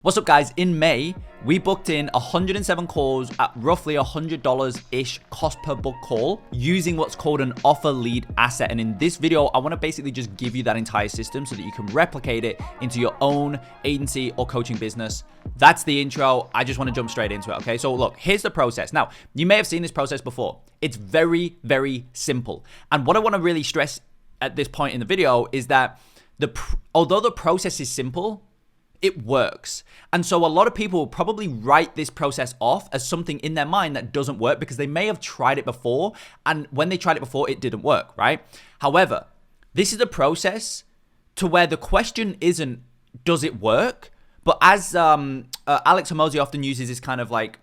What's up guys, in May, we booked in 107 calls at roughly $100-ish cost per book call using what's called an offer lead asset. And in this video, I wanna basically just give you that entire system so that you can replicate it into your own agency or coaching business. That's the intro. I just wanna jump straight into it, okay? So look, here's the process. Now, you may have seen this process before. It's very, very simple. And what I wanna really stress at this point in the video is that although the process is simple, it works. And so a lot of people will probably write this process off as something in their mind that doesn't work because they may have tried it before, and when they tried it before, it didn't work, right? However, this is a process to where the question isn't, does it work? But as Alex Hormozi often uses this kind of like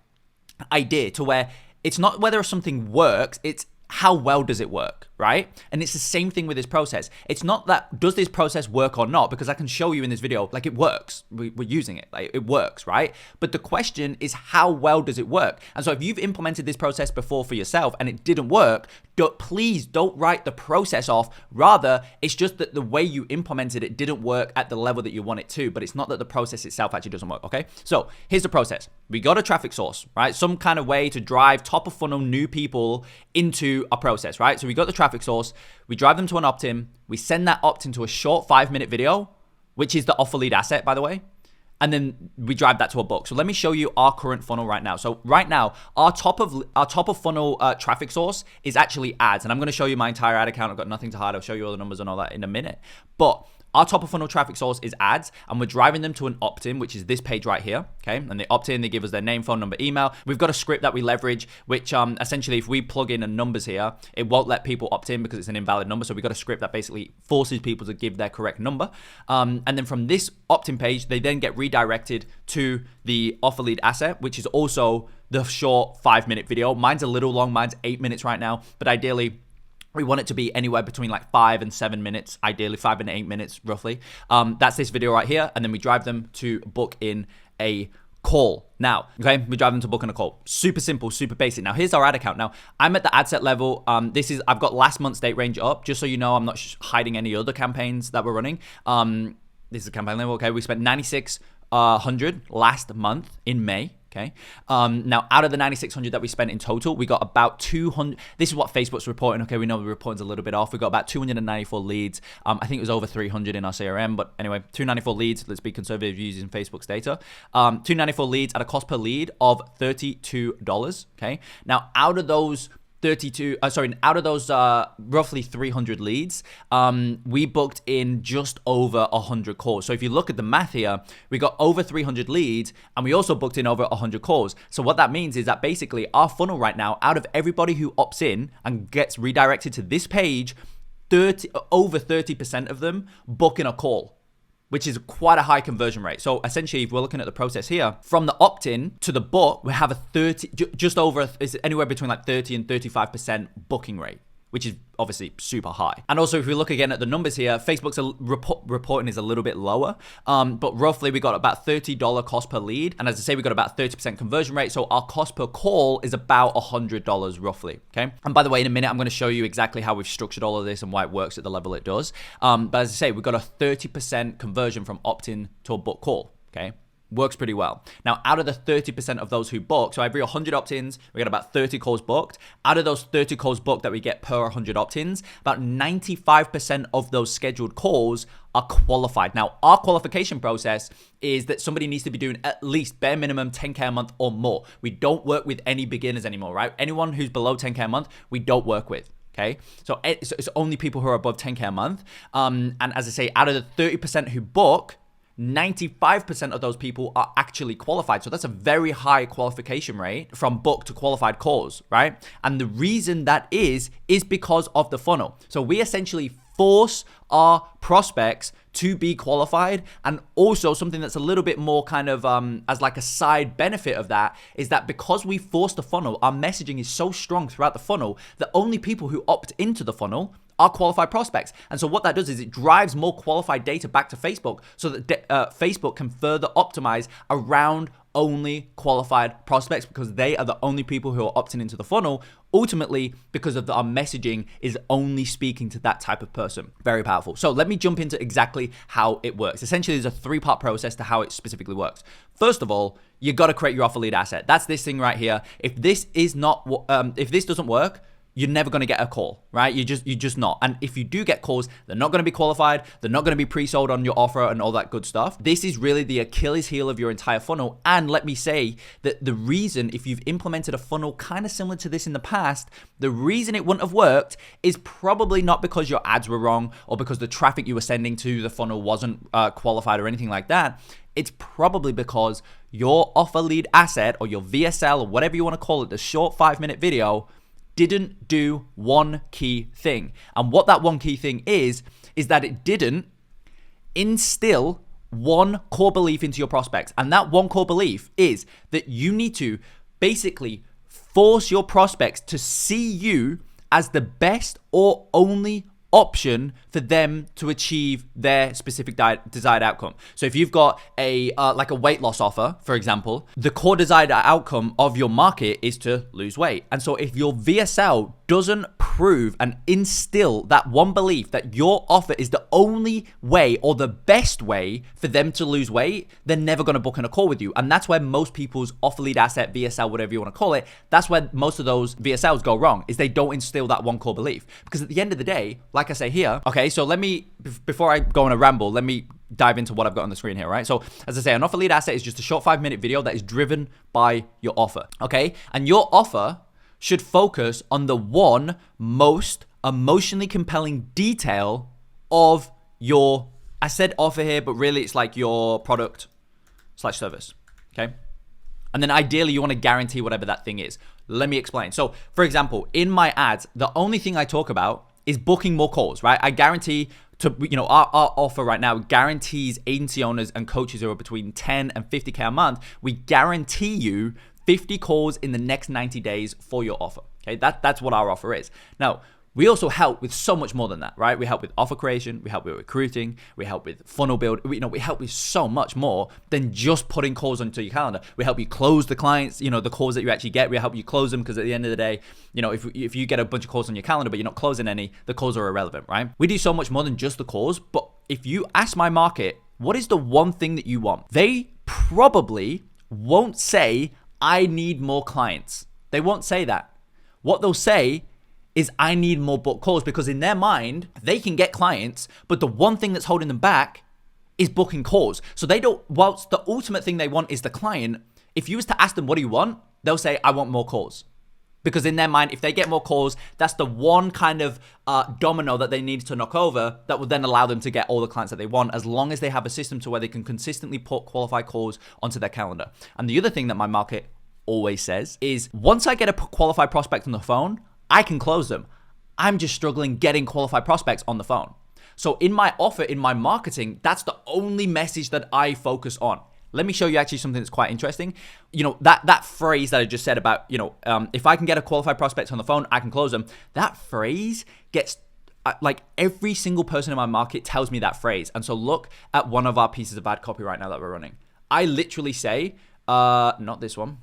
idea to where it's not whether something works, it's how well does it work, right? And it's the same thing with this process. It's not that, does this process work or not? Because I can show you in this video, like it works. We're using it, like it works, right? But the question is, how well does it work? And so if you've implemented this process before for yourself and it didn't work, please don't write the process off. Rather, it's just that the way you implemented it didn't work at the level that you want it to, but it's not that the process itself actually doesn't work, okay? So here's the process. We got a traffic source, right? Some kind of way to drive top of funnel new people into a process, right? So we got the traffic source, we drive them to an opt-in, we send that opt-in to a short 5-minute video, which is the offer lead asset, by the way, and then we drive that to a book. So let me show you our current funnel right now. So right now, our top of funnel traffic source is actually ads, and I'm going to show you my entire ad account. I've got nothing to hide. I'll show you all the numbers and all that in a minute. But our top of funnel traffic source is ads, and we're driving them to an opt-in, which is this page right here, okay? And they opt in, they give us their name, phone number, email. We've got a script that we leverage, which essentially if we plug in a numbers here, it won't let people opt in because it's an invalid number. So we've got a script that basically forces people to give their correct number. And then from this opt-in page, they then get redirected to the offer lead asset, which is also the short 5-minute video. Mine's a little long, mine's 8 minutes right now, but ideally, we want it to be anywhere between like 5 and 7 minutes, ideally 5 and 8 minutes roughly. That's this video right here. And then we drive them to book in a call. Now, okay, we drive them to book in a call. Super simple, super basic. Now, here's our ad account. Now, I'm at the ad set level. I've got last month's date range up, just so you know, I'm not hiding any other campaigns that we're running. This is a campaign level, okay? We spent 9,600 last month in May. Okay. Now, out of the 9,600 that we spent in total, we got about 200. This is what Facebook's reporting. Okay, we know the reporting's a little bit off. We got about 294 leads. I think it was over 300 in our CRM, but anyway, 294 leads. Let's be conservative using Facebook's data. 294 leads at a cost per lead of $32. Okay. Now, out of those roughly 300 leads, we booked in just over 100 calls. So if you look at the math here, we got over 300 leads and we also booked in over 100 calls. So what that means is that basically our funnel right now, out of everybody who opts in and gets redirected to this page, over 30% of them book in a call, which is quite a high conversion rate. So essentially, if we're looking at the process here, from the opt-in to the book, we have is anywhere between like 30 and 35% booking rate, which is obviously super high. And also, if we look again at the numbers here, Facebook's reporting is a little bit lower, but roughly we got about $30 cost per lead. And as I say, we got about 30% conversion rate. So our cost per call is about $100 roughly, okay? And by the way, in a minute, I'm gonna show you exactly how we've structured all of this and why it works at the level it does. But as I say, we got a 30% conversion from opt-in to a book call, okay? Works pretty well. Now, out of the 30% of those who book, so every 100 opt-ins, we get about 30 calls booked. Out of those 30 calls booked that we get per 100 opt-ins, about 95% of those scheduled calls are qualified. Now, our qualification process is that somebody needs to be doing at least bare minimum 10K a month or more. We don't work with any beginners anymore, right? Anyone who's below 10K a month, we don't work with. Okay, so it's only people who are above 10K a month. And as I say, out of the 30% who book, 95% of those people are actually qualified. So that's a very high qualification rate from book to qualified calls, right? And the reason that is because of the funnel. So we essentially force our prospects to be qualified. And also something that's a little bit more kind of as like a side benefit of that is that because we force the funnel, our messaging is so strong throughout the funnel that only people who opt into the funnel are qualified prospects. And so what that does is it drives more qualified data back to Facebook so that Facebook can further optimize around only qualified prospects, because they are the only people who are opting into the funnel, ultimately because of our messaging is only speaking to that type of person. Very powerful. So let me jump into exactly how it works. Essentially, there's a 3-part process to how it specifically works. First of all, you got to create your offer lead asset. That's this thing right here. If this doesn't work, you're never going to get a call, right? You're just not. And if you do get calls, they're not going to be qualified. They're not going to be pre-sold on your offer and all that good stuff. This is really the Achilles heel of your entire funnel. And let me say that the reason, if you've implemented a funnel kind of similar to this in the past, the reason it wouldn't have worked is probably not because your ads were wrong or because the traffic you were sending to the funnel wasn't qualified or anything like that. It's probably because your offer lead asset or your VSL or whatever you want to call it, the short 5-minute video, didn't do one key thing. And what that one key thing is that it didn't instill one core belief into your prospects. And that one core belief is that you need to basically force your prospects to see you as the best or only option for them to achieve their specific desired outcome. So if you've got a like a weight loss offer, for example, the core desired outcome of your market is to lose weight. And so if your VSL doesn't prove and instill that one belief that your offer is the only way or the best way for them to lose weight, they're never going to book in a call with you. And that's where most people's offer lead asset, VSL, whatever you want to call it, that's where most of those VSLs go wrong, is they don't instill that one core belief. Because at the end of the day, like I say here, okay, so let me, before I go on a ramble, let me dive into what I've got on the screen here, right? So as I say, an offer lead asset is just a short 5-minute video that is driven by your offer, okay? And your offer should focus on the one most emotionally compelling detail of your, I said offer here, but really it's like your product / service, okay? And then ideally you want to guarantee whatever that thing is. Let me explain. So for example, in my ads, the only thing I talk about is booking more calls, right? I guarantee to, our offer right now guarantees agency owners and coaches who are between 10 and 50K a month, we guarantee you 50 calls in the next 90 days for your offer. Okay, that's what our offer is. Now, we also help with so much more than that, right? We help with offer creation, we help with recruiting, we help with funnel build. We help with so much more than just putting calls onto your calendar. We help you close the clients, the calls that you actually get. We help you close them because at the end of the day, if you get a bunch of calls on your calendar but you're not closing any, the calls are irrelevant, right? We do so much more than just the calls. But if you ask my market, what is the one thing that you want? They probably won't say, I need more clients. They won't say that. What they'll say is I need more book calls, because in their mind, they can get clients, but the one thing that's holding them back is booking calls. So they don't, whilst the ultimate thing they want is the client, if you was to ask them, what do you want? They'll say, I want more calls. Because in their mind, if they get more calls, that's the one kind of domino that they need to knock over that will then allow them to get all the clients that they want, as long as they have a system to where they can consistently put qualified calls onto their calendar. And the other thing that my market always says is, once I get a qualified prospect on the phone, I can close them. I'm just struggling getting qualified prospects on the phone. So in my offer, in my marketing, that's the only message that I focus on. Let me show you actually something that's quite interesting. That phrase that I just said about, if I can get a qualified prospect on the phone, I can close them. That phrase gets, like every single person in my market tells me that phrase. And so look at one of our pieces of ad copy right now that we're running. I literally say, not this one.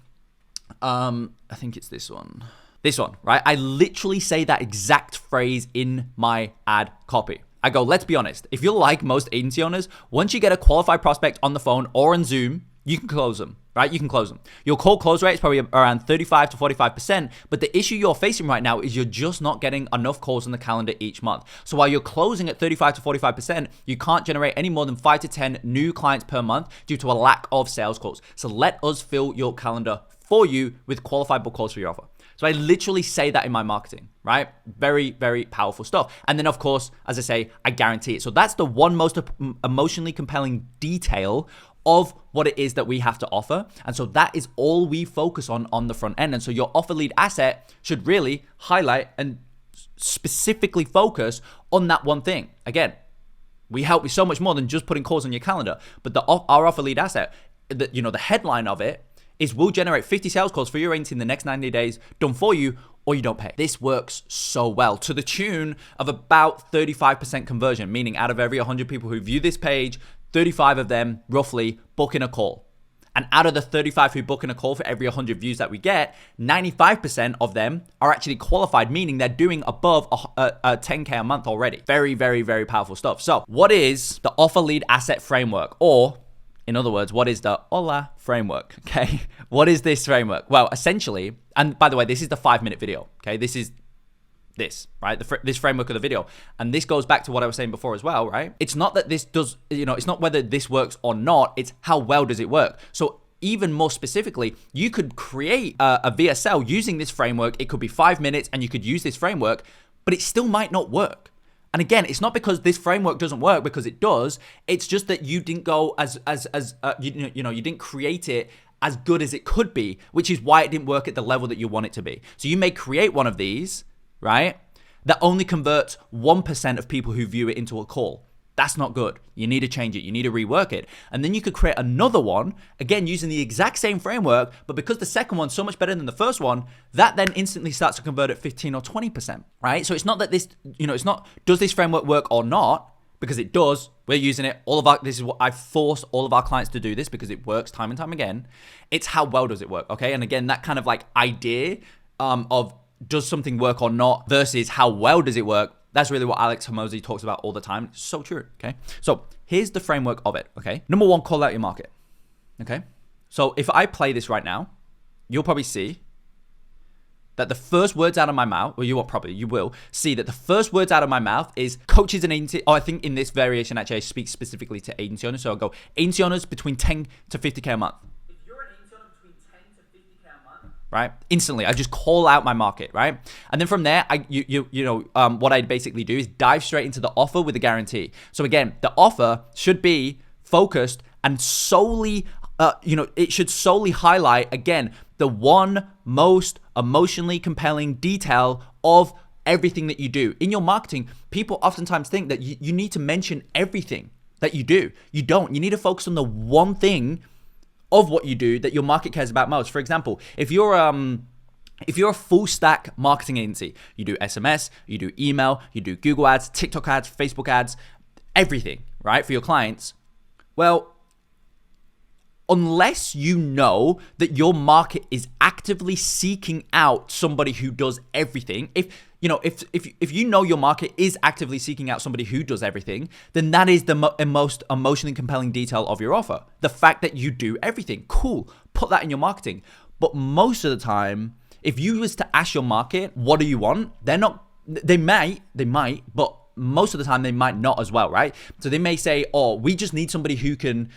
I think it's this one. This one, right? I literally say that exact phrase in my ad copy. I go, let's be honest. If you're like most agency owners, once you get a qualified prospect on the phone or on Zoom, you can close them, right? You can close them. Your cold close rate is probably around 35 to 45%, but the issue you're facing right now is you're just not getting enough calls on the calendar each month. So while you're closing at 35 to 45%, you can't generate any more than 5 to 10 new clients per month due to a lack of sales calls. So let us fill your calendar for you with qualified book calls for your offer. So I literally say that in my marketing, right? Very, very powerful stuff. And then of course, as I say, I guarantee it. So that's the one most emotionally compelling detail of what it is that we have to offer. And so that is all we focus on the front end. And so your offer lead asset should really highlight and specifically focus on that one thing. Again, we help with so much more than just putting calls on your calendar, but our offer lead asset, the headline of it is we'll generate 50 sales calls for your agency in the next 90 days, done for you, or you don't pay. This works so well to the tune of about 35% conversion, meaning out of every 100 people who view this page, 35 of them roughly book in a call. And out of the 35 who book in a call for every 100 views that we get, 95% of them are actually qualified, meaning they're doing above a 10K a month already. Very, very, very powerful stuff. So what is the offer lead asset framework? Or in other words, what is the hola framework? Okay. What is this framework? Well, essentially, and by the way, this is the 5-minute video. Okay. This is this, right? This framework of the video. And this goes back to what I was saying before as well, right? It's not that this does, it's not whether this works or not, it's how well does it work. So even more specifically, you could create a VSL using this framework. It could be 5 minutes and you could use this framework, but it still might not work. And again, it's not because this framework doesn't work, because it does. It's just that you didn't go you didn't create it as good as it could be, which is why it didn't work at the level that you want it to be. So you may create one of these, right, that only converts 1% of people who view it into a call. That's not good. You need to change it. You need to rework it. And then you could create another one, again, using the exact same framework, but because the second one's so much better than the first one, that then instantly starts to convert at 15 or 20%, right? So it's not that this, it's not, does this framework work or not? Because it does. We're using it. This is what I force all of our clients to do this because it works time and time again. It's how well does it work, okay? And again, that kind of like idea of does something work or not versus how well does it work? That's really what Alex Hormozi talks about all the time. It's so true, okay? So here's the framework of it, okay? Number one, call out your market, okay? So if I play this right now, you'll probably see that the first words out of my mouth, well, you will see that the first words out of my mouth is coaches and agency. Oh, I think in this variation, actually, I speak specifically to agency owners. So I'll go agency owners between 10 to 50K a month. Right? Instantly, I just call out my market, right? And then from there, what I basically do is dive straight into the offer with a guarantee. So again, the offer should be focused and solely, it should solely highlight, again, the one most emotionally compelling detail of everything that you do. In your marketing, people oftentimes think that you need to mention everything that you do. You don't. You need to focus on the one thing of what you do that your market cares about most. For example, if you're a full stack marketing agency, you do SMS, you do email, you do Google ads, TikTok ads, Facebook ads, everything, right? For your clients. Well, unless you know that your market is actively seeking out somebody who does everything, if you know your market is actively seeking out somebody who does everything, then that is the most emotionally compelling detail of your offer. The fact that you do everything. Cool. Put that in your marketing. But most of the time, if you was to ask your market, what do you want? They might, but most of the time they might not as well, right? So they may say, oh, we just need somebody who can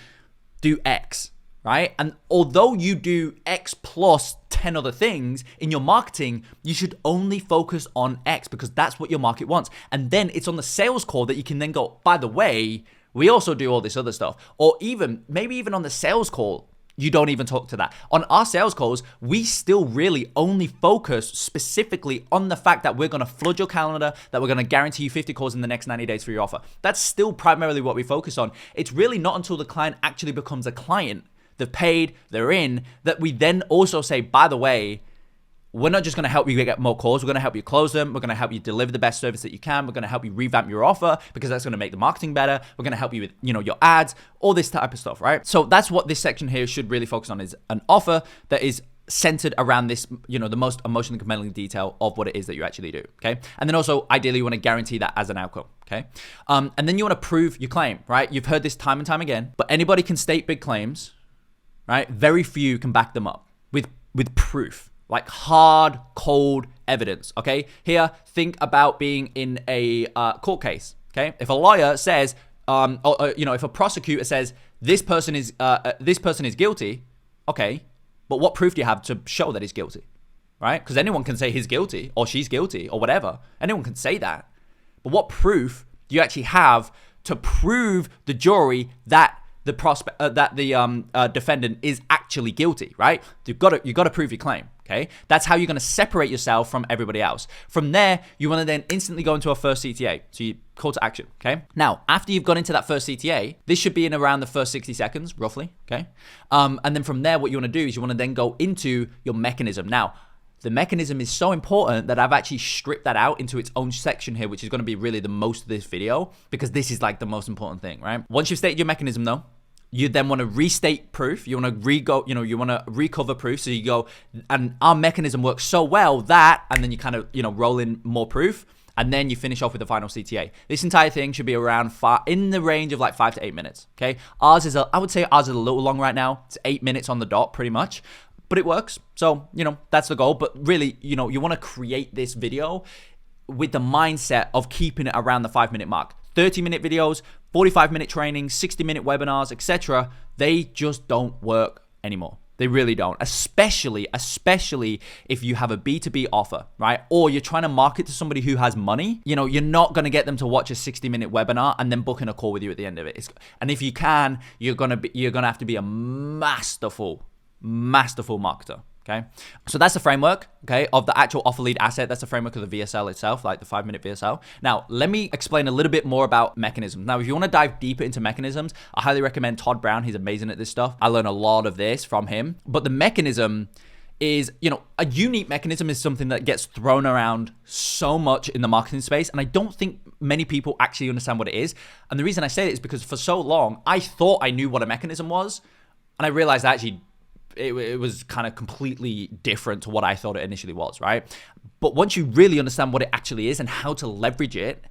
do X, right? And although you do X plus 10 other things in your marketing, you should only focus on X because that's what your market wants. And then it's on the sales call that you can then go, by the way, we also do all this other stuff. Or maybe even on the sales call, you don't even talk to that. On our sales calls, we still really only focus specifically on the fact that we're going to flood your calendar, that we're going to guarantee you 50 calls in the next 90 days for your offer. That's still primarily what we focus on. It's really not until the client actually becomes a client, they've paid, they're in, that we then also say, by the way, we're not just going to help you get more calls. We're going to help you close them. We're going to help you deliver the best service that you can. We're going to help you revamp your offer because that's going to make the marketing better. We're going to help you with, your ads, all this type of stuff, right? So that's what this section here should really focus on, is an offer that is centered around this, the most emotionally compelling detail of what it is that you actually do, okay? And then also, ideally, you want to guarantee that as an outcome, okay? And then you want to prove your claim, right? You've heard this time and time again, but anybody can state big claims, right? Very few can back them up with proof. Like hard, cold evidence, okay? Here, think about being in a court case, okay? If a lawyer says, if a prosecutor says this person is guilty, okay, but what proof do you have to show that he's guilty, right? Because anyone can say he's guilty or she's guilty or whatever. Anyone can say that, but what proof do you actually have to prove the jury that the defendant is actually guilty, right? You've got to prove your claim. Okay, that's how you're going to separate yourself from everybody else. From there, you want to then instantly go into a first CTA. So you call to action. Okay. Now, after you've gone into that first CTA, this should be in around the first 60 seconds, roughly. Okay. And then from there, what you want to do is you want to then go into your mechanism. Now, the mechanism is so important that I've actually stripped that out into its own section here, which is going to be really the most of this video, because this is like the most important thing, right? Once you've stated your mechanism though, you then want to restate proof. You want to you want to recover proof. So you go, and our mechanism works so well that, and then you kind of, roll in more proof. And then you finish off with the final CTA. This entire thing should be around in the range of like 5 to 8 minutes. Okay. I would say ours is a little long right now. It's 8 minutes on the dot pretty much, but it works. So, that's the goal. But really, you want to create this video with the mindset of keeping it around the 5-minute mark. 30-minute videos, 45-minute training, 60-minute webinars, etc. They just don't work anymore. They really don't, especially if you have a B2B offer, right? Or you're trying to market to somebody who has money. You're not going to get them to watch a 60-minute webinar and then book in a call with you at the end of it. And if you can, you're going to have to be a masterful marketer. Okay, so that's the framework, okay, of the actual offer lead asset. That's the framework of the VSL itself, like the 5-minute VSL. Now, let me explain a little bit more about mechanisms. Now, if you want to dive deeper into mechanisms, I highly recommend Todd Brown. He's amazing at this stuff. I learned a lot of this from him. But the mechanism is, a unique mechanism is something that gets thrown around so much in the marketing space. And I don't think many people actually understand what it is. And the reason I say it is because for so long, I thought I knew what a mechanism was. And I realized actually it was kind of completely different to what I thought it initially was, right? But once you really understand what it actually is and how to leverage it,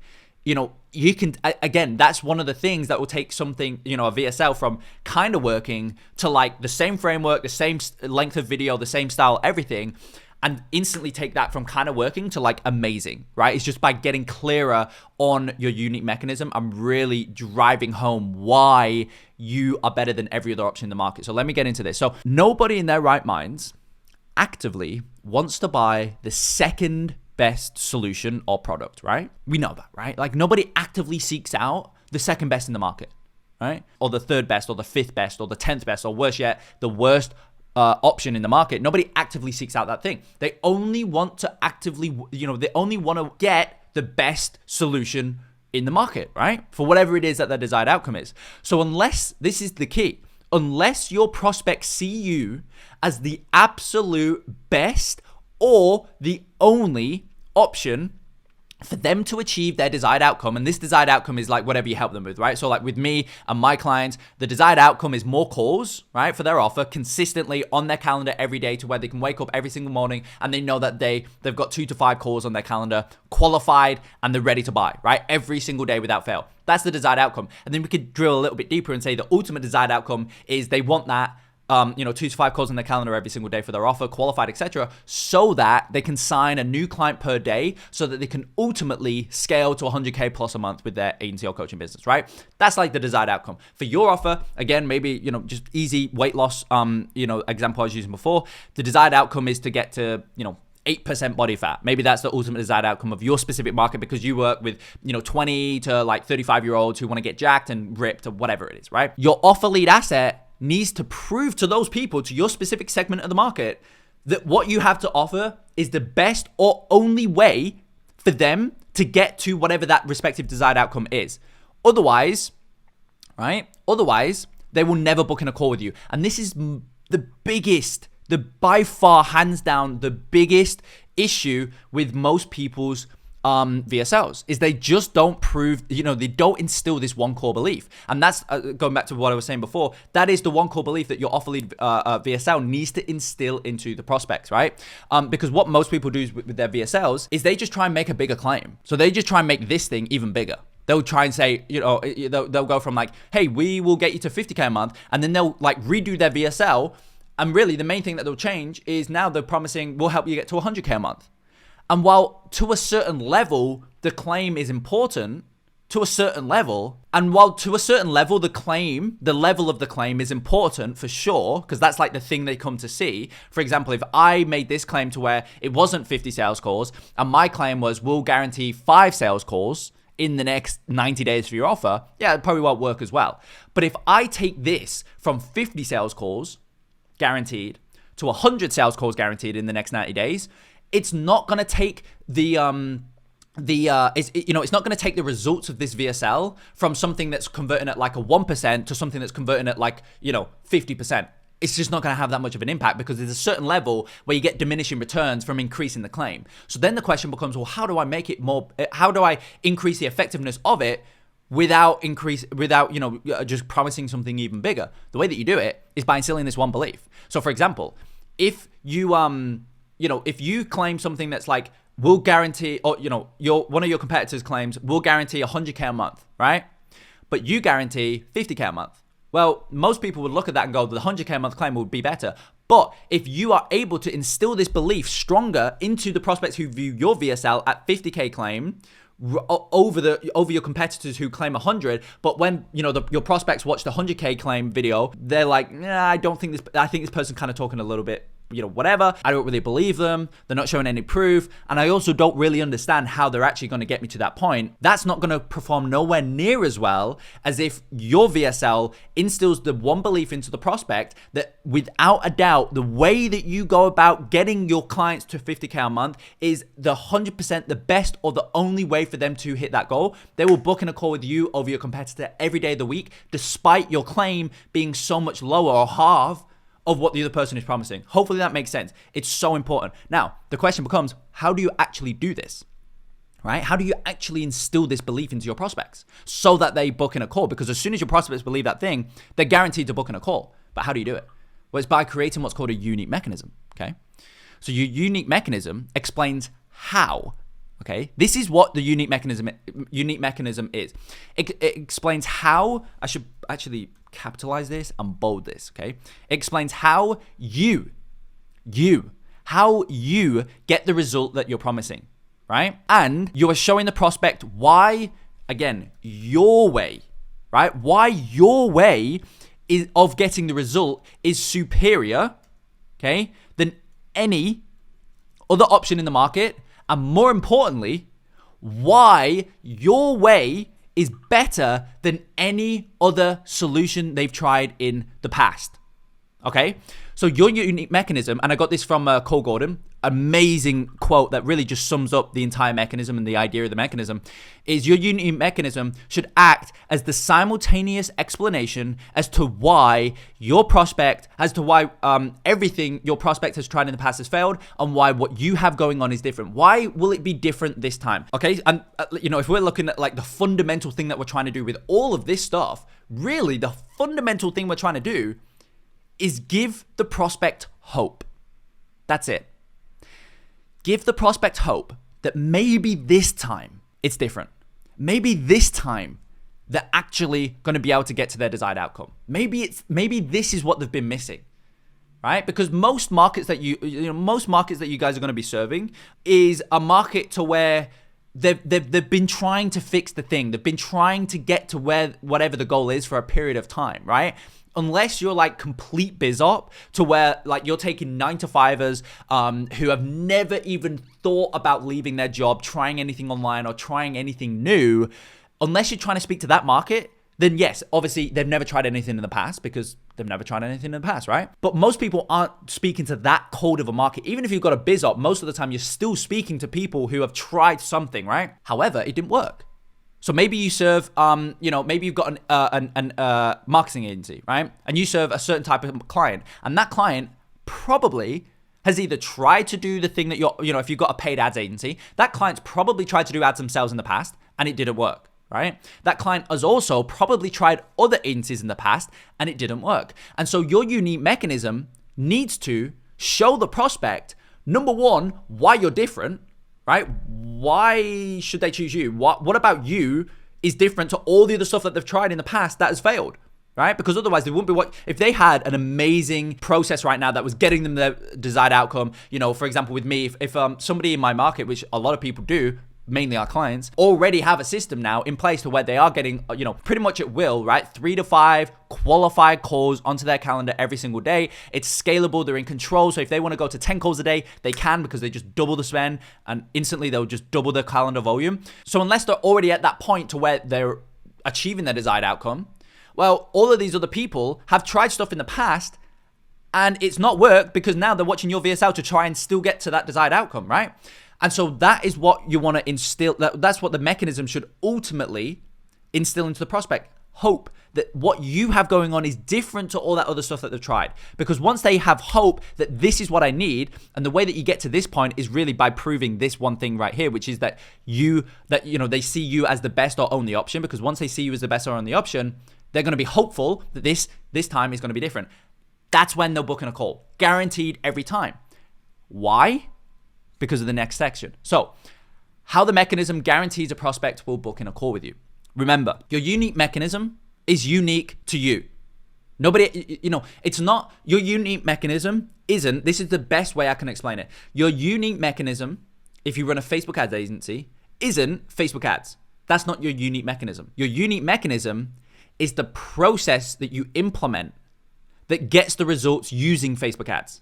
you can, again, that's one of the things that will take something, a VSL from kind of working to like the same framework, the same length of video, the same style, everything, and instantly take that from kind of working to like amazing, right? It's just by getting clearer on your unique mechanism. I'm really driving home why you are better than every other option in the market. So let me get into this. So nobody in their right minds actively wants to buy the second best solution or product, right? We know that, right? Like nobody actively seeks out the second best in the market, right? Or the third best, or the fifth best, or the 10th best, or worse yet, the worst option in the market. Nobody actively seeks out that thing. They only want to they only want to get the best solution in the market, right? For whatever it is that their desired outcome is. So this is the key, unless your prospects see you as the absolute best or the only option for them to achieve their desired outcome. And this desired outcome is like whatever you help them with, right? So like with me and my clients, the desired outcome is more calls, right, for their offer consistently on their calendar every day, to where they can wake up every single morning and they know that they've got 2 to 5 calls on their calendar, qualified, and they're ready to buy, right? Every single day without fail. That's the desired outcome. And then we could drill a little bit deeper and say the ultimate desired outcome is they want that 2 to 5 calls on their calendar every single day for their offer, qualified, etc., so that they can sign a new client per day, so that they can ultimately scale to 100K plus a month with their agency or coaching business, right? That's like the desired outcome. For your offer, again, maybe, just easy weight loss, example I was using before, the desired outcome is to get to, 8% body fat. Maybe that's the ultimate desired outcome of your specific market, because you work with, 20 to like 35-year-olds who want to get jacked and ripped or whatever it is, right? Your offer lead asset needs to prove to those people, to your specific segment of the market, that what you have to offer is the best or only way for them to get to whatever that respective desired outcome is. Otherwise, right? They will never book in a call with you. And this is by far, hands down, the biggest issue with most people's VSLs is they just don't prove, they don't instill this one core belief. And that's going back to what I was saying before. That is the one core belief that your offer lead VSL needs to instill into the prospects, right? Because what most people do with their VSLs is they just try and make a bigger claim. So they just try and make this thing even bigger. They'll try and say, they'll go from like, hey, we will get you to 50K a month. And then they'll like redo their VSL. And really the main thing that they'll change is now they're promising, we'll help you get to 100K a month. And while to a certain level, the claim is important, the level of the claim is important for sure, because that's like the thing they come to see. For example, if I made this claim to where it wasn't 50 sales calls, and my claim was, we'll guarantee 5 sales calls in the next 90 days for your offer, yeah, it probably won't work as well. But if I take this from 50 sales calls, guaranteed, to 100 sales calls guaranteed in the next 90 days, it's not going to take it's not going to take the results of this VSL from something that's converting at like a 1% to something that's converting at like, 50%. It's just not going to have that much of an impact because there's a certain level where you get diminishing returns from increasing the claim. So then the question becomes, well, how do I increase the effectiveness of it without just promising something even bigger? The way that you do it is by instilling this one belief. So for example, if you if you claim something that's like, we'll guarantee, or one of your competitors claims we'll guarantee 100K a month, right? But you guarantee 50K a month. Well, most people would look at that and go, the 100K a month claim would be better. But if you are able to instill this belief stronger into the prospects who view your VSL at 50K claim over your competitors who claim 100, but when your prospects watch the 100K claim video, they're like, I think this person kind of talking a little bit whatever. I don't really believe them. They're not showing any proof. And I also don't really understand how they're actually going to get me to that point. That's not going to perform nowhere near as well as if your VSL instills the one belief into the prospect that without a doubt, the way that you go about getting your clients to 50K a month is the 100% the best or the only way for them to hit that goal. They will book in a call with you over your competitor every day of the week, despite your claim being so much lower or half of what the other person is promising. Hopefully that makes sense. It's so important. Now, the question becomes, how do you actually do this? Right? How do you actually instill this belief into your prospects so that they book in a call? Because as soon as your prospects believe that thing, they're guaranteed to book in a call. But how do you do it? Well, it's by creating what's called a unique mechanism, okay? So your unique mechanism explains how, okay? This is what the unique mechanism is. It explains how, I should actually capitalize this and bold this, okay? It explains how you get the result that you're promising, right? And you are showing the prospect why, again, your way, right? Why your way of getting the result is superior, okay, than any other option in the market. And more importantly, why your way is better than any other solution they've tried in the past. Okay? So your unique mechanism, and I got this from Cole Gordon, amazing quote that really just sums up the entire mechanism and the idea of the mechanism, is your unique mechanism should act as the simultaneous explanation as to why everything your prospect has tried in the past has failed and why what you have going on is different. Why will it be different this time? Okay, and if we're looking at like the fundamental thing that we're trying to do with all of this stuff, really the fundamental thing we're trying to do is give the prospect hope. That's it. Give the prospect hope that maybe this time it's different. Maybe this time they're actually going to be able to get to their desired outcome. Maybe this is what they've been missing, right? Because most markets that you guys are going to be serving is a market to where they've been trying to fix the thing. They've been trying to get to whatever the goal is for a period of time, right? Unless you're like complete biz op to where like you're taking 9-to-5ers who have never even thought about leaving their job, trying anything online or trying anything new, unless you're trying to speak to that market, then yes, obviously they've never tried anything in the past because they've never tried anything in the past, right? But most people aren't speaking to that cold of a market. Even if you've got a biz op, most of the time you're still speaking to people who have tried something, right? However, it didn't work. So maybe you serve, maybe you've got an marketing agency, right? And you serve a certain type of client. And that client probably has either tried to do the thing that if you've got a paid ads agency, that client's probably tried to do ads themselves in the past and it didn't work, right? That client has also probably tried other agencies in the past and it didn't work. And so your unique mechanism needs to show the prospect, number one, why you're different, right? Why should they choose you? What about you is different to all the other stuff that they've tried in the past that has failed, right? Because otherwise they wouldn't be if they had an amazing process right now that was getting them their desired outcome. For example, with me, if somebody in my market, which a lot of people do, mainly our clients, already have a system now in place to where they are getting, pretty much at will, right? 3 to 5 qualified calls onto their calendar every single day. It's scalable. They're in control. So if they want to go to 10 calls a day, they can because they just double the spend and instantly they'll just double their calendar volume. So unless they're already at that point to where they're achieving their desired outcome, well, all of these other people have tried stuff in the past And it's not worked because now they're watching your VSL to try and still get to that desired outcome, right? And so that is what you want to instill. That's what the mechanism should ultimately instill into the prospect. Hope that what you have going on is different to all that other stuff that they've tried. Because once they have hope that this is what I need, and the way that you get to this point is really by proving this one thing right here, which is that they see you as the best or only option. Because once they see you as the best or only option, they're going to be hopeful that this time is going to be different. That's when they'll book in a call, guaranteed every time. Why? Because of the next section. So, how the mechanism guarantees a prospect will book in a call with you. Remember, your unique mechanism is unique to you. Nobody, it's not, your unique mechanism isn't, this is the best way I can explain it. Your unique mechanism, if you run a Facebook ads agency, isn't Facebook ads. That's not your unique mechanism. Your unique mechanism is the process that you implement that gets the results using Facebook ads.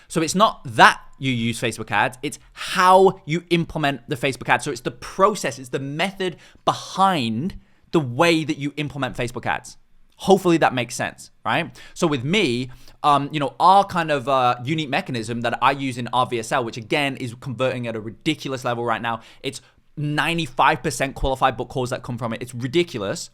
So it's not that you use Facebook ads, it's how you implement the Facebook ads. So it's the process, it's the method behind the way that you implement Facebook ads. Hopefully that makes sense, right? So with me, our kind of unique mechanism that I use in our VSL, which again is converting at a ridiculous level right now. It's 95% qualified book calls that come from it. It's ridiculous.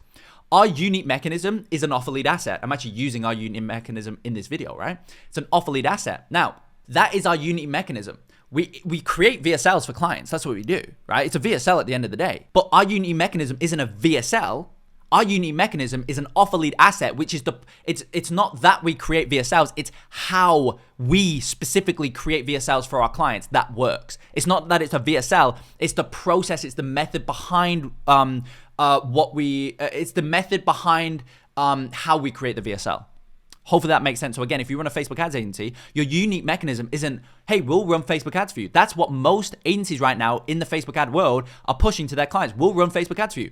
Our unique mechanism is an offer lead asset. I'm actually using our unique mechanism in this video, right? It's an offer lead asset. Now, that is our unique mechanism. We create VSLs for clients. That's what we do, right? It's a VSL at the end of the day. But our unique mechanism isn't a VSL. Our unique mechanism is an offer lead asset, which is it's not that we create VSLs, it's how we specifically create VSLs for our clients that works. It's not that it's a VSL, it's the process, it's the method behind it's the method behind how we create the VSL. Hopefully that makes sense. So again, if you run a Facebook ads agency, your unique mechanism isn't, hey, we'll run Facebook ads for you. That's what most agencies right now in the Facebook ad world are pushing to their clients. We'll run Facebook ads for you.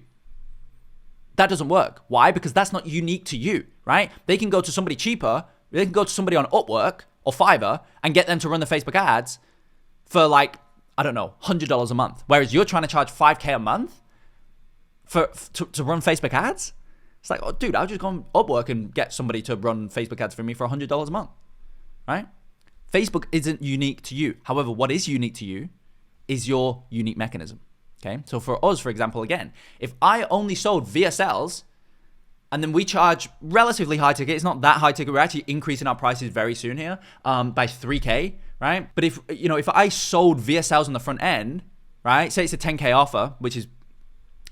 That doesn't work. Why? Because that's not unique to you, right? They can go to somebody cheaper. They can go to somebody on Upwork or Fiverr and get them to run the Facebook ads for like, I don't know, $100 a month. Whereas you're trying to charge $5K a month to run Facebook ads? It's like, oh, dude, I'll just go on Upwork and get somebody to run Facebook ads for me for $100 a month, right? Facebook isn't unique to you. However, what is unique to you is your unique mechanism, okay? So for us, for example, again, if I only sold VSLs and then we charge relatively high ticket, it's not that high ticket, we're actually increasing our prices very soon here by 3K, right? But if I sold VSLs on the front end, right? Say it's a 10K offer, which is,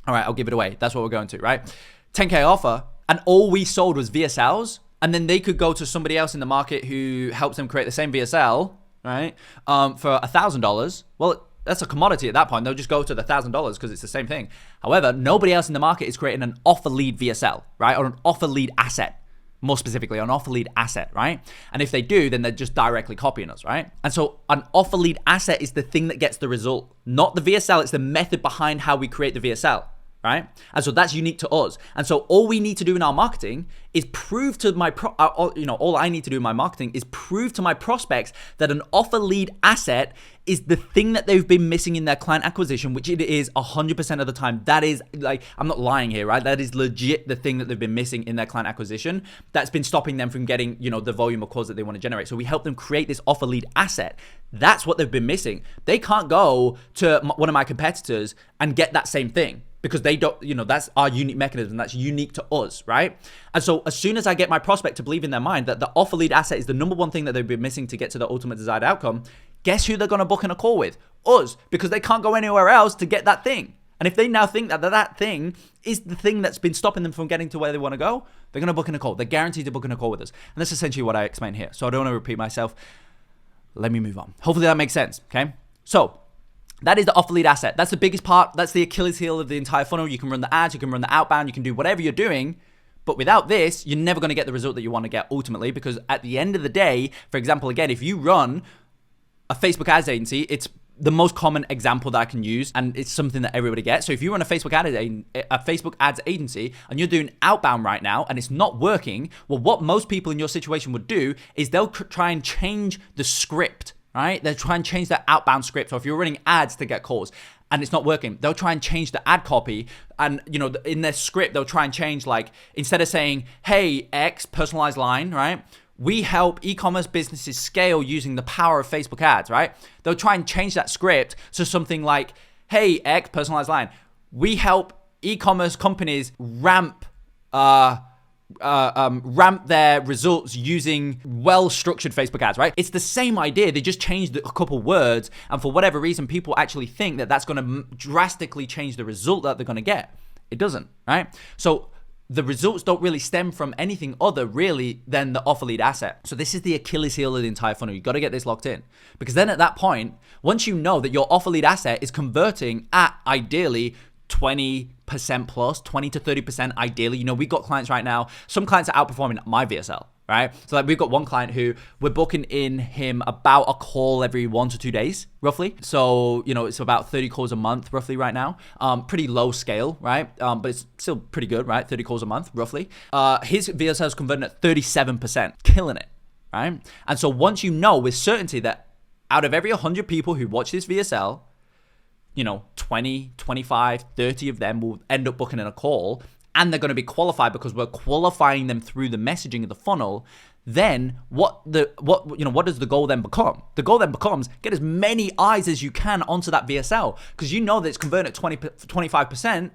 all right, I'll give it away. That's what we're going to, right? 10K offer, and all we sold was VSLs, and then they could go to somebody else in the market who helps them create the same VSL, right, for $1,000. Well, that's a commodity at that point. They'll just go to the $1,000 because it's the same thing. However, nobody else in the market is creating an offer lead VSL, right, or an offer lead asset. More specifically, an offer lead asset, right? And if they do, then they're just directly copying us, right? And so an offer lead asset is the thing that gets the result, not the VSL. It's the method behind how we create the VSL. Right? And so that's unique to us. And so all we need to do in our marketing is prove to all I need to do in my marketing is prove to my prospects that an offer lead asset is the thing that they've been missing in their client acquisition, which it is 100% of the time. That is, like, I'm not lying here, right? That is legit the thing that they've been missing in their client acquisition that's been stopping them from getting, the volume of calls that they want to generate. So we help them create this offer lead asset. That's what they've been missing. They can't go to one of my competitors and get that same thing, because they don't, that's our unique mechanism. That's unique to us, right? And so as soon as I get my prospect to believe in their mind that the offer lead asset is the number one thing that they've been missing to get to the ultimate desired outcome, guess who they're going to book in a call with? Us, because they can't go anywhere else to get that thing. And if they now think that thing is the thing that's been stopping them from getting to where they want to go, they're going to book in a call. They're guaranteed to book in a call with us. And that's essentially what I explained here. So I don't want to repeat myself. Let me move on. Hopefully that makes sense, okay? So that is the offer lead asset. That's the biggest part. That's the Achilles heel of the entire funnel. You can run the ads, you can run the outbound, you can do whatever you're doing. But without this, you're never going to get the result that you want to get ultimately, because at the end of the day, for example, again, if you run a Facebook ads agency, it's the most common example that I can use, and it's something that everybody gets. So if you run a Facebook ads agency and you're doing outbound right now and it's not working, well, what most people in your situation would do is they'll try and change the script, right? They'll try and change their outbound script. So if you're running ads to get calls and it's not working, they'll try and change the ad copy. And, in their script, they'll try and change, like, instead of saying, hey, X, personalized line, right? we help e-commerce businesses scale using the power of Facebook ads, right? They'll try and change that script to something like, hey, X, personalized line, we help e-commerce companies ramp their results using well-structured Facebook ads, right? It's the same idea. They just changed a couple words, and for whatever reason, people actually think that that's going to drastically change the result that they're going to get. It doesn't, right? So the results don't really stem from anything other really than the offer lead asset. So this is the Achilles heel of the entire funnel. You've got to get this locked in, because then at that point, once you know that your offer lead asset is converting at ideally 20% plus, 20 to 30% ideally. You know, we've got clients right now, some clients are outperforming my VSL, right? So like we've got one client who we're booking in him about a call every 1 to 2 days, roughly. So, you know, it's about 30 calls a month, roughly right now. Pretty low scale, right? But it's still pretty good, right? 30 calls a month, roughly. His VSL is converting at 37%, killing it, right? And so once you know with certainty that out of every 100 people who watch this VSL, you know, 20, 25, 30 of them will end up booking in a call, and they're going to be qualified because we're qualifying them through the messaging of the funnel. Then what does the goal then become? The goal then becomes get as many eyes as you can onto that VSL, because you know that it's converting at 25%.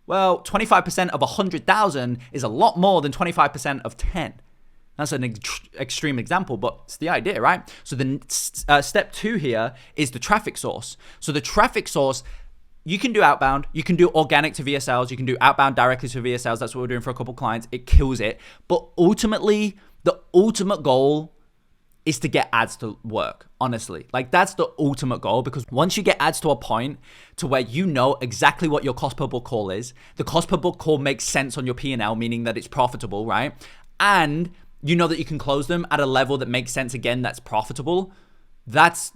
Well, 25% of 100,000 is a lot more than 25% of 10. That's an extreme example, but it's the idea, right? So the step 2 here is the traffic source. So the traffic source, you can do outbound, you can do organic to VSLs, you can do outbound directly to VSLs. That's what we're doing for a couple clients. It kills it. But ultimately, the ultimate goal is to get ads to work, honestly. Like that's the ultimate goal, because once you get ads to a point to where you know exactly what your cost per book call is, the cost per book call makes sense on your P&L, meaning that it's profitable, right? And you know that you can close them at a level that makes sense, again, that's profitable. That's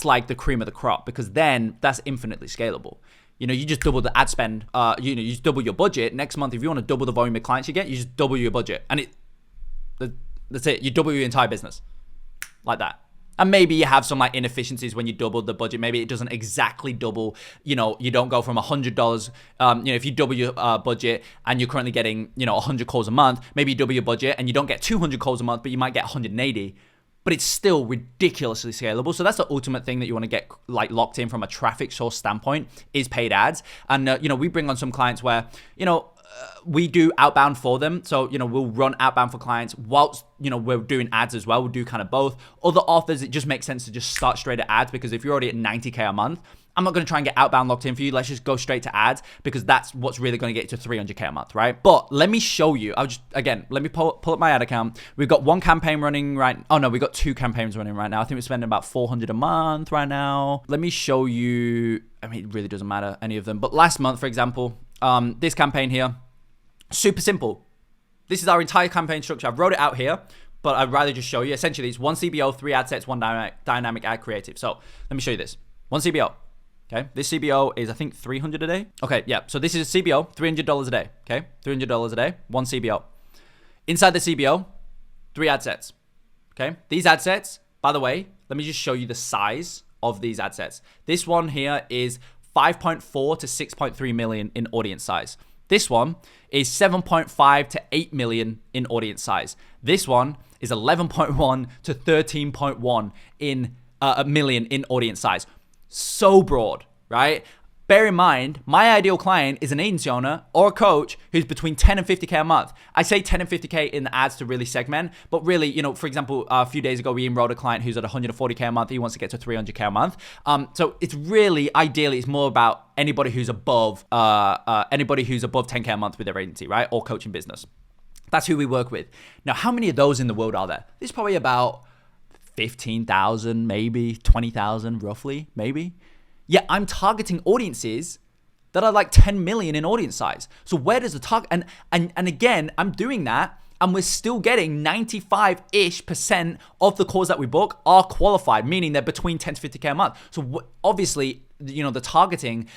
like the cream of the crop, because then that's infinitely scalable. You know, you just double the ad spend, you just double your budget. Next month, if you want to double the volume of clients you get, you just double your budget. And that's it. You double your entire business like that. And maybe you have some like inefficiencies when you double the budget. Maybe it doesn't exactly double. You know, you don't go from $100. If you double your budget and you're currently getting 100 calls a month, maybe you double your budget and you don't get 200 calls a month, but you might get 180. But it's still ridiculously scalable. So that's the ultimate thing that you want to get like locked in from a traffic source standpoint is paid ads. And we bring on some clients where we do outbound for them. So, we'll run outbound for clients whilst, we're doing ads as well. We'll do kind of both. Other offers, it just makes sense to just start straight at ads, because if you're already at 90K a month, I'm not going to try and get outbound locked in for you. Let's just go straight to ads, because that's what's really going to get you to 300K a month, right? But let me show you. Let me pull up my ad account. We've got one campaign running we've got 2 campaigns running right now. I think we're spending about $400 a month right now. Let me show you. I mean, it really doesn't matter, any of them. But last month, for example, this campaign here, super simple. This is our entire campaign structure. I've wrote it out here, but I'd rather just show you. Essentially, it's 1 CBO, 3 ad sets, 1 dynamic ad creative. So let me show you this. 1 CBO. Okay, this CBO is, I think, $300 a day. Okay, yeah, so this is a CBO, $300 a day. Okay, $300 a day, 1 CBO. Inside the CBO, 3 ad sets. Okay, these ad sets, by the way, let me just show you the size of these ad sets. This one here is 5.4 to 6.3 million in audience size. This one is 7.5 to 8 million in audience size. This one is 11.1 to 13.1 in a million in audience size. So broad, right? Bear in mind, my ideal client is an agency owner or a coach who's between 10 and 50K a month. I say 10 and 50K in the ads to really segment, but really, for example, a few days ago, we enrolled a client who's at 140K a month. He wants to get to 300K a month. So it's really, ideally, it's more about anybody who's above 10K a month with their agency, right? Or coaching business. That's who we work with. Now, how many of those in the world are there? There's probably about 15,000, maybe 20,000, roughly, maybe. Yet I'm targeting audiences that are like 10 million in audience size. So where does the target, and again, I'm doing that, and we're still getting 95-ish% of the calls that we book are qualified, meaning they're between 10 to 50K a month. So obviously, the targeting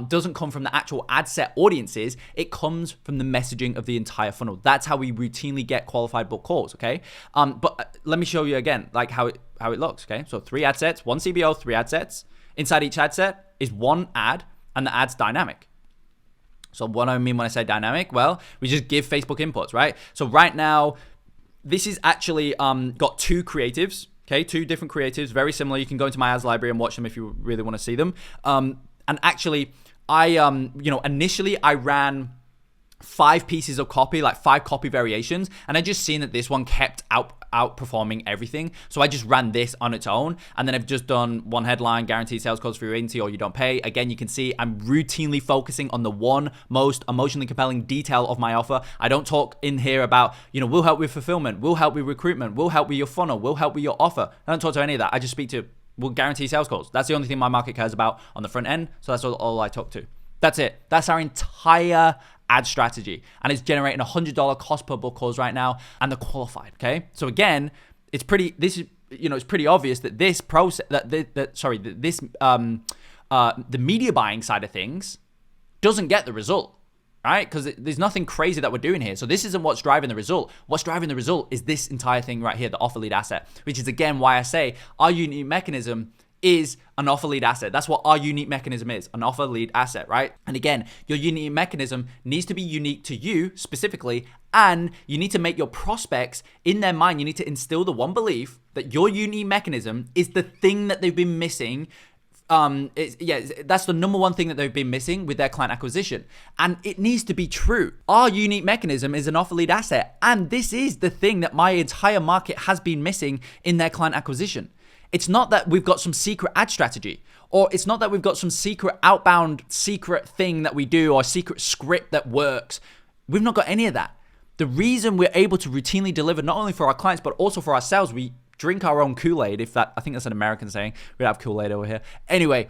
doesn't come from the actual ad set audiences. It comes from the messaging of the entire funnel. That's how we routinely get qualified book calls, okay? But let me show you again, like how it looks, okay? So 3 ad sets, 1 CBO, 3 ad sets. Inside each ad set is 1 ad, and the ad's dynamic. So what do I mean when I say dynamic? Well, we just give Facebook inputs, right? So right now, This is actually got two creatives. Okay, two different creatives, very similar. You can go into my ads library and watch them if you really want to see them. And actually, initially I ran 5 pieces of copy, like 5 copy variations, and I just seen that this one kept outperforming everything. So I just ran this on its own, and then I've just done one headline, guaranteed sales codes for your agency, or you don't pay. Again, you can see I'm routinely focusing on the one most emotionally compelling detail of my offer. I don't talk in here about, we'll help with fulfillment, we'll help with recruitment, we'll help with your funnel, we'll help with your offer. I don't talk to any of that. I just speak to, we'll guarantee sales codes. That's the only thing my market cares about on the front end. So that's all I talk to. That's it. That's our entire ad strategy, and it's generating $100 cost per book calls right now, and they're qualified. Okay, so again, it's pretty obvious that this process, the media buying side of things doesn't get the result, right? Because there's nothing crazy that we're doing here. So this isn't what's driving the result. What's driving the result is this entire thing right here, the offer lead asset, which is again why I say our unique mechanism is an offer lead asset. That's what our unique mechanism is, an offer lead asset, right? And again, your unique mechanism needs to be unique to you specifically, and you need to make your prospects, in their mind, you need to instill the one belief that your unique mechanism is the thing that they've been missing. That's the number one thing that they've been missing with their client acquisition. And it needs to be true. Our unique mechanism is an offer lead asset, and this is the thing that my entire market has been missing in their client acquisition. It's not that we've got some secret ad strategy, or it's not that we've got some secret outbound secret thing that we do, or secret script that works. We've not got any of that. The reason we're able to routinely deliver, not only for our clients, but also for ourselves, we drink our own Kool-Aid. I think that's an American saying. We have Kool-Aid over here. Anyway,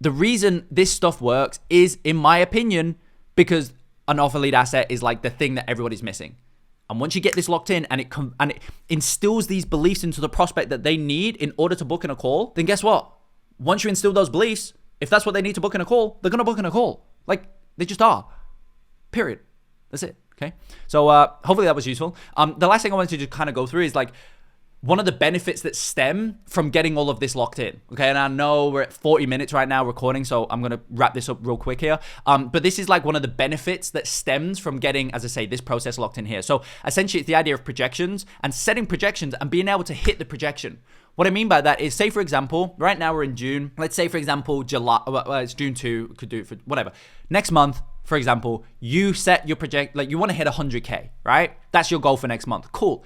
the reason this stuff works is, in my opinion, because an offer lead asset is like the thing that everybody's missing. And once you get this locked in, and it instills these beliefs into the prospect that they need in order to book in a call, then guess what? Once you instill those beliefs, if that's what they need to book in a call, they're going to book in a call. Like, they just are. Period. That's it. Okay. So hopefully that was useful. The last thing I wanted to just kind of go through is like one of the benefits that stem from getting all of this locked in. Okay. And I know we're at 40 minutes right now recording, so I'm going to wrap this up real quick here. But this is like one of the benefits that stems from getting, as I say, this process locked in here. So essentially it's the idea of projections and setting projections and being able to hit the projection. What I mean by that is, say for example, right now we're in June. Let's say for example, July, it's June 2, could do it for whatever. Next month, for example, you set your project, like you want to hit 100K, right? That's your goal for next month. Cool.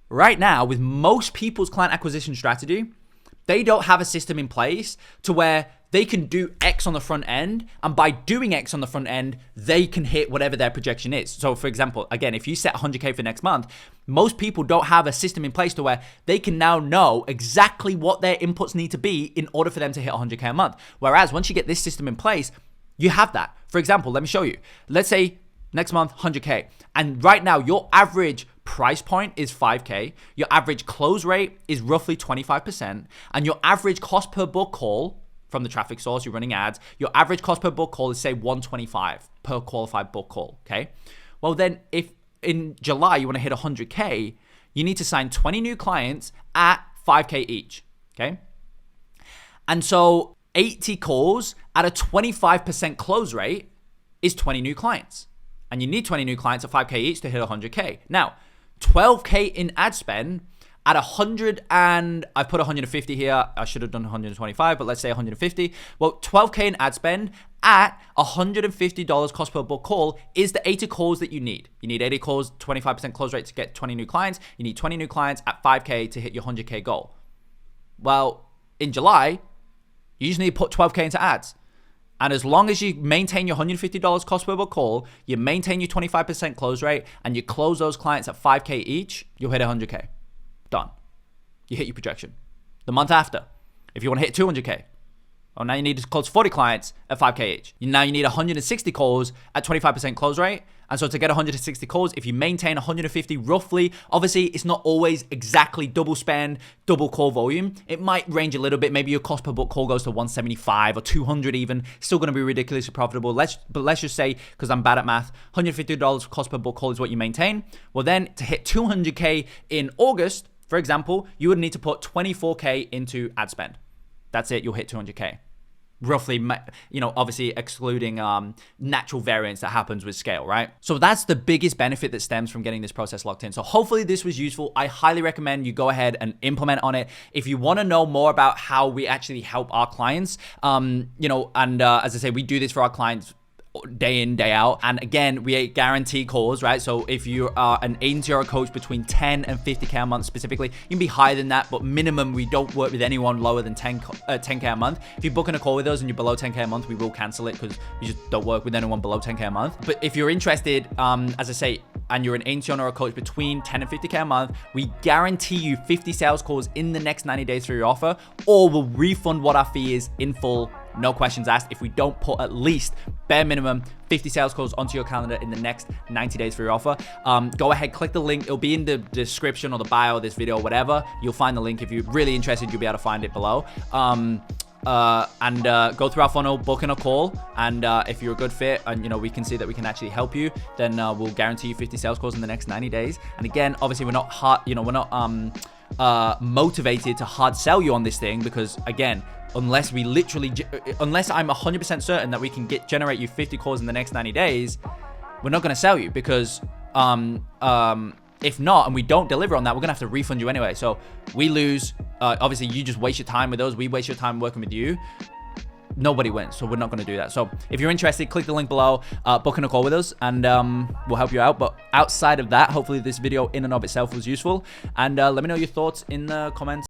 Right now, with most people's client acquisition strategy, they don't have a system in place to where they can do X on the front end, and by doing X on the front end, they can hit whatever their projection is. So for example, again, if you set 100K for next month, most people don't have a system in place to where they can now know exactly what their inputs need to be in order for them to hit 100K a month. Whereas once you get this system in place, you have that. For example, let me show you. Let's say next month, 100K. And right now, your average price point is 5K. Your average close rate is roughly 25%. And your average cost per book call from the traffic source, you're running ads, your average cost per book call is say 125 per qualified book call, okay? Well then, if in July you wanna hit 100K, you need to sign 20 new clients at 5K each, okay? And so 80 calls at a 25% close rate is 20 new clients. And you need 20 new clients at 5K each to hit 100K. Now, 12K in ad spend at 100, and I put 150 here. I should have done 125, but let's say 150. Well, 12K in ad spend at $150 cost per book call is the 80 calls that you need. You need 80 calls, 25% close rate to get 20 new clients. You need 20 new clients at 5K to hit your 100K goal. Well, in July, you just need to put 12K into ads. And as long as you maintain your $150 cost per book call, you maintain your 25% close rate, and you close those clients at 5K each, you'll hit 100K. Done. You hit your projection. The month after, if you want to hit 200K, well, now you need to close 40 clients at 5K each. Now you need 160 calls at 25% close rate. And so to get 160 calls, if you maintain 150 roughly, obviously it's not always exactly double spend, double call volume. It might range a little bit. Maybe your cost per book call goes to 175 or 200 even. Still going to be ridiculously profitable. But let's just say, because I'm bad at math, $150 cost per book call is what you maintain. Well then, to hit 200K in August, for example, you would need to put 24K into ad spend. That's it. You'll hit 200K. roughly, obviously excluding natural variance that happens with scale, right? So that's the biggest benefit that stems from getting this process locked in. So hopefully this was useful. I highly recommend you go ahead and implement on it. If you want to know more about how we actually help our clients, as I say, we do this for our clients day in, day out. And again, we guarantee calls, right? So if you are an agency or a coach between 10 and 50K a month specifically, you can be higher than that, but minimum, we don't work with anyone lower than 10K a month. If you book in a call with us and you're below 10K a month, we will cancel it because we just don't work with anyone below 10K a month. But if you're interested, as I say, and you're an agency owner or a coach between 10 and 50K a month, we guarantee you 50 sales calls in the next 90 days for your offer, or we'll refund what our fee is in full, no questions asked, if we don't put at least bare minimum 50 sales calls onto your calendar in the next 90 days for your offer. Go ahead, click the link. It'll be in the description or the bio of this video, whatever. You'll find the link. If you're really interested, you'll be able to find it below. Go through our funnel, book in a call, and if you're a good fit and we can see that we can actually help you, then we'll guarantee you 50 sales calls in the next 90 days. And again, obviously we're not hard, we're not motivated to hard sell you on this thing, because again, unless I'm 100% certain that we can generate you 50 calls in the next 90 days, we're not going to sell you, because if not, and we don't deliver on that, we're gonna have to refund you anyway. So we lose. Obviously, you just waste your time with us. We waste your time working with you. Nobody wins, so we're not gonna do that. So if you're interested, click the link below, book in a call with us, and we'll help you out. But outside of that, hopefully this video in and of itself was useful. And let me know your thoughts in the comments.